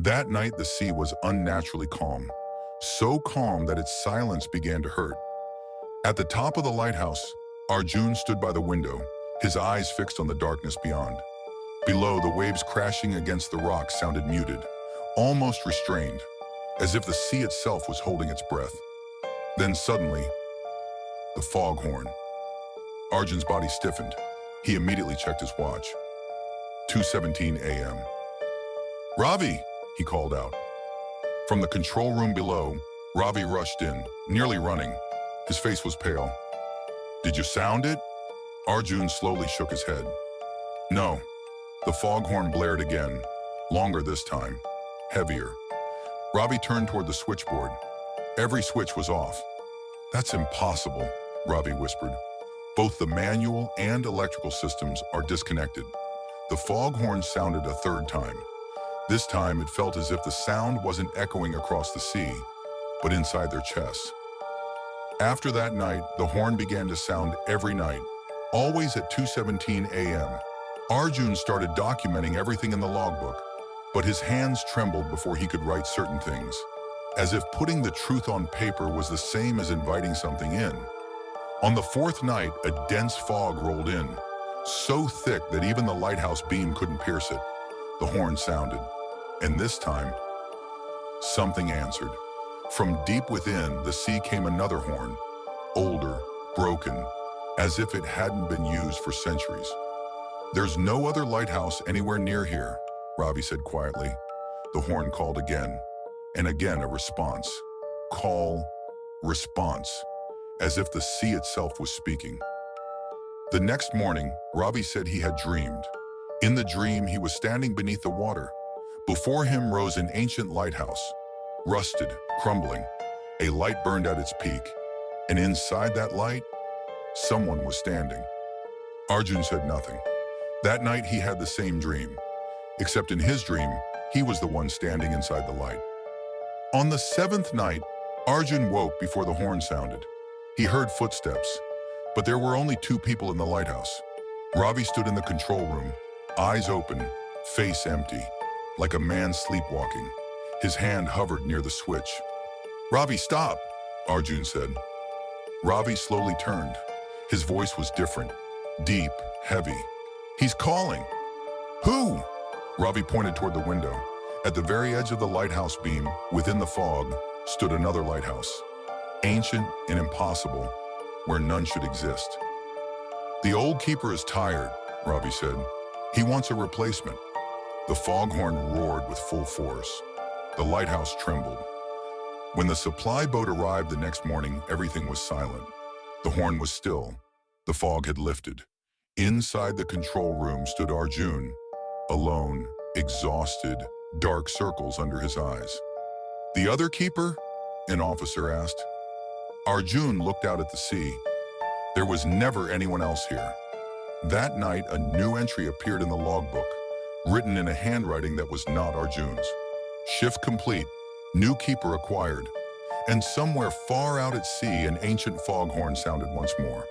That night, the sea was unnaturally calm, so calm that its silence began to hurt. At the top of the lighthouse, Arjun stood by the window, his eyes fixed on the darkness beyond. Below, the waves crashing against the rocks sounded muted, almost restrained, as if the sea itself was holding its breath. Then suddenly, the foghorn. Arjun's body stiffened. He immediately checked his watch. 2:17 a.m. "Ravi!" he called out. From the control room below, Ravi rushed in, nearly running. His face was pale. "Did you sound it?" Arjun slowly shook his head. "No." The foghorn blared again, longer this time, heavier. Ravi turned toward the switchboard. Every switch was off. "That's impossible," Ravi whispered. "Both the manual and electrical systems are disconnected." The foghorn sounded a third time. This time it felt as if the sound wasn't echoing across the sea, but inside their chests. After that night, the horn began to sound every night, always at 2:17 a.m. Arjun started documenting everything in the logbook, but his hands trembled before he could write certain things, as if putting the truth on paper was the same as inviting something in. On the fourth night, a dense fog rolled in, so thick that even the lighthouse beam couldn't pierce it. The horn sounded, and this time, something answered. From deep within the sea came another horn, older, broken, as if it hadn't been used for centuries. "There's no other lighthouse anywhere near here," Ravi said quietly. The horn called again, and again a response. Call, response, as if the sea itself was speaking. The next morning, Ravi said he had dreamed. In the dream, he was standing beneath the water. Before him rose an ancient lighthouse, rusted, crumbling. A light burned at its peak, and inside that light, someone was standing. Arjun said nothing. That night, he had the same dream, except in his dream, he was the one standing inside the light. On the seventh night, Arjun woke before the horn sounded. He heard footsteps, but there were only two people in the lighthouse. Ravi stood in the control room, eyes open, face empty, like a man sleepwalking. His hand hovered near the switch. "Ravi, stop," Arjun said. Ravi slowly turned. His voice was different, deep, heavy. "He's calling." "Who?" Ravi pointed toward the window. At the very edge of the lighthouse beam, within the fog, stood another lighthouse. Ancient and impossible, where none should exist. "The old keeper is tired," Ravi said. "He wants a replacement." The foghorn roared with full force. The lighthouse trembled. When the supply boat arrived the next morning, everything was silent. The horn was still. The fog had lifted. Inside the control room stood Arjun, alone, exhausted, dark circles under his eyes. "The other keeper?" an officer asked. Arjun looked out at the sea. There was never anyone else here. That night, a new entry appeared in the logbook, written in a handwriting that was not Arjun's. "Shift complete, new keeper acquired." And somewhere far out at sea, an ancient foghorn sounded once more.